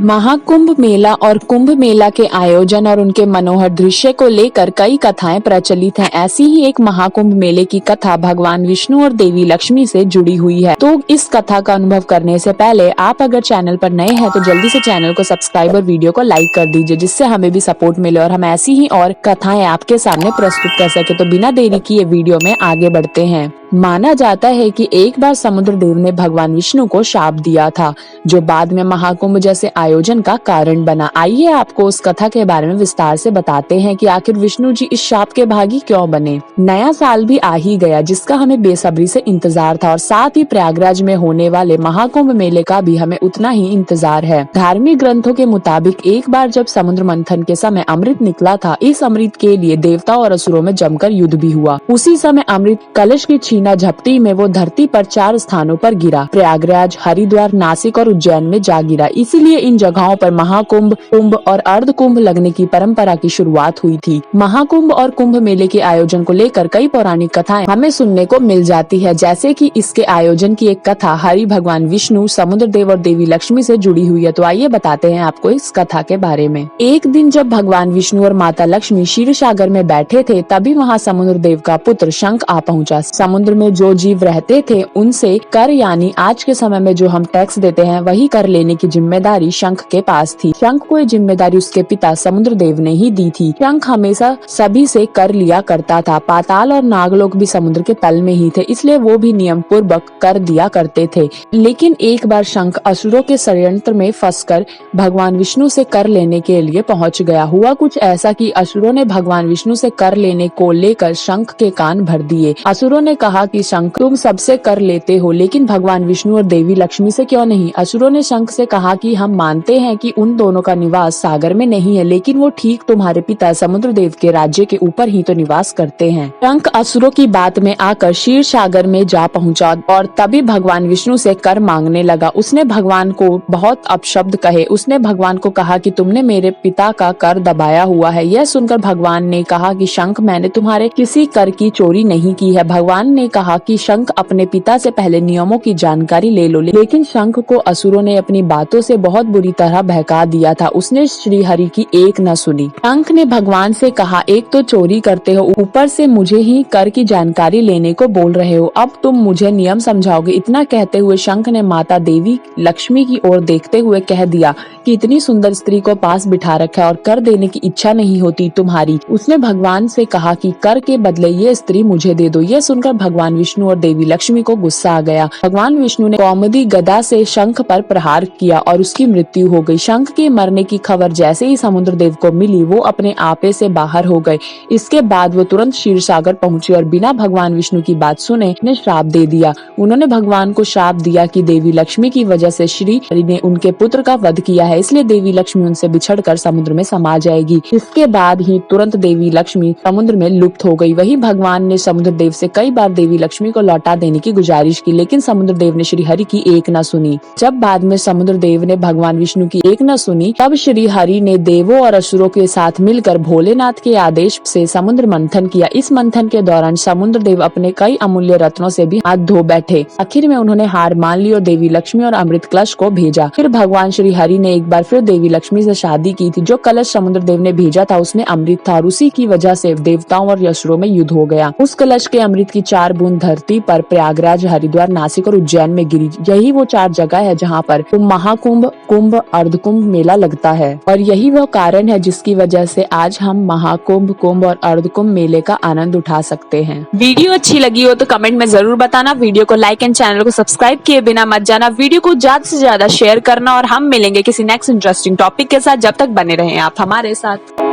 महाकुंभ मेला और कुंभ मेला के आयोजन और उनके मनोहर दृश्य को लेकर कई कथाएं प्रचलित हैं। ऐसी ही एक महाकुंभ मेले की कथा भगवान विष्णु और देवी लक्ष्मी से जुड़ी हुई है। तो इस कथा का अनुभव करने से पहले आप अगर चैनल पर नए हैं तो जल्दी से चैनल को सब्सक्राइब और वीडियो को लाइक कर दीजिए, जिससे हमें भी सपोर्ट मिले और हम ऐसी ही और कथाएं आपके सामने प्रस्तुत कर सके। तो बिना देरी किए वीडियो में आगे बढ़ते हैं। माना जाता है कि एक बार समुद्र देव ने भगवान विष्णु को शाप दिया था, जो बाद में महाकुंभ जैसे आयोजन का कारण बना। आइए आपको उस कथा के बारे में विस्तार से बताते हैं कि आखिर विष्णु जी इस शाप के भागी क्यों बने। नया साल भी आ ही गया, जिसका हमें बेसब्री से इंतजार था और साथ ही प्रयागराज में होने वाले महाकुंभ मेले का भी हमें उतना ही इंतजार है। धार्मिक ग्रंथों के मुताबिक एक बार जब समुद्र मंथन के समय अमृत निकला था, इस अमृत के लिए देवताओं और असुरों में जमकर युद्ध भी हुआ। उसी समय अमृत कलश की छीना झपटी में वो धरती पर 4 स्थानों पर गिरा। प्रयागराज, हरिद्वार, नासिक और उज्जैन में जा गिरा। इसीलिए इन जगहों पर महाकुंभ, कुंभ और अर्ध कुंभ लगने की परंपरा की शुरुआत हुई थी। महाकुंभ और कुंभ मेले के आयोजन को लेकर कई पौराणिक कथाएं हमें सुनने को मिल जाती है, जैसे कि इसके आयोजन की एक कथा हरि भगवान विष्णु, समुद्र देव और देवी लक्ष्मी से जुड़ी हुई है। तो आइए बताते हैं आपको इस कथा के बारे में। एक दिन जब भगवान विष्णु और माता लक्ष्मी क्षीर सागर में बैठे थे, तभी वहाँ समुद्र देव का पुत्र शंख आ पहुँचा। समुद्र में जो जीव रहते थे उनसे कर यानी आज के समय में जो हम टैक्स देते हैं वही कर लेने की जिम्मेदारी शंख के पास थी। शंख को ये जिम्मेदारी उसके पिता समुद्र देव ने ही दी थी। शंख हमेशा सभी से कर लिया करता था। पाताल और नागलोक भी समुद्र के तल में ही थे, इसलिए वो भी नियम पूर्वक कर दिया करते थे। लेकिन एक बार शंख असुरों के षड्यंत्र में फंसकर भगवान विष्णु से कर लेने के लिए पहुंच गया। हुआ कुछ ऐसा कि असुरों ने भगवान विष्णु से कर लेने को लेकर शंख के कान भर दिए। असुरों ने कहा कि शंख, तुम सबसे कर लेते हो, लेकिन भगवान विष्णु और देवी लक्ष्मी से क्यों नहीं। असुरों ने शंख से कहा कि हम मानते हैं कि उन दोनों का निवास सागर में नहीं है, लेकिन वो ठीक तुम्हारे पिता समुद्र देव के राज्य के ऊपर ही तो निवास करते हैं। शंख असुरों की बात में आकर क्षीर सागर में जा पहुंचा और तभी भगवान विष्णु से कर मांगने लगा। उसने भगवान को बहुत अपशब्द कहे। उसने भगवान को कहा कि तुमने मेरे पिता का कर दबाया हुआ है। यह सुनकर भगवान ने कहा कि शंख, मैंने तुम्हारे किसी कर की चोरी नहीं की है। भगवान ने कहा कि शंख, अपने पिता से पहले नियमों की जानकारी ले लो। लेकिन शंख को असुरों ने अपनी बातों से बहुत बुरी तरह बहका दिया था। उसने श्री हरि की एक न सुनी। शंख ने भगवान से कहा, एक तो चोरी करते हो, ऊपर से मुझे ही कर की जानकारी लेने को बोल रहे हो। अब तुम मुझे नियम समझाओगे। इतना कहते हुए शंख ने माता देवी लक्ष्मी की ओर देखते हुए कह दिया कि इतनी सुंदर स्त्री को पास बिठा रखा है और कर देने की इच्छा नहीं होती तुम्हारी। उसने भगवान से कहा कि कर के बदले ये स्त्री मुझे दे दो। यह सुनकर भगवान विष्णु और देवी लक्ष्मी को गुस्सा आ गया। भगवान विष्णु ने कौमुदी गदा से शंख पर प्रहार किया और उसकी मृत्यु हो गई। शंख के मरने की खबर जैसे ही समुद्र देव को मिली, वो अपने आपे से बाहर हो गए। इसके बाद वो तुरंत क्षीर सागर पहुंचे और बिना भगवान विष्णु की बात सुने ने श्राप दे दिया। उन्होंने भगवान को श्राप दिया कि देवी लक्ष्मी की वजह से श्री हरि ने उनके पुत्र का वध किया है, इसलिए देवी लक्ष्मी उनसे बिछड़कर समुद्र में समा जाएगी। इसके बाद ही तुरंत देवी लक्ष्मी समुद्र में लुप्त हो गई। वही भगवान ने समुद्र देव से कई बार देवी लक्ष्मी को लौटा देने की गुजारिश की, लेकिन समुद्र देव ने श्री हरि की एक न सुनी। जब बाद में समुद्र देव ने भगवान विष्णु की एक न सुनी, तब श्री हरि ने देवों और असुरों के साथ मिलकर भोलेनाथ के आदेश से समुद्र मंथन किया। इस मंथन के दौरान समुद्र देव अपने कई अमूल्य रत्नों से भी हाथ धो बैठे। आखिर में उन्होंने हार मान ली और देवी लक्ष्मी और अमृत कलश को भेजा। फिर भगवान श्री हरि ने एक बार फिर देवी लक्ष्मी से शादी की थी। जो कलश समुद्र देव ने भेजा था उसमें अमृत था और उसी की वजह से देवताओं और असुरों में युद्ध हो गया। उस कलश के अमृत की 4 बूंद धरती पर प्रयागराज, हरिद्वार, नासिक और उज्जैन में गिरी। यही वो 4 जगह है जहाँ पर महाकुंभ, कुंभ, अर्धकुंभ मेला लगता है और यही वो कारण है जिसकी वजह से आज हम महाकुंभ, कुंभ और अर्धकुंभ मेले का आनंद उठा सकते हैं। वीडियो अच्छी लगी हो तो कमेंट में जरूर बताना। वीडियो को लाइक एंड चैनल को सब्सक्राइब किए बिना मत जाना। वीडियो को ज्यादा से ज्यादा शेयर करना और हम मिलेंगे किसी नेक्स्ट इंटरेस्टिंग टॉपिक के साथ। जब तक बने रहें आप हमारे साथ।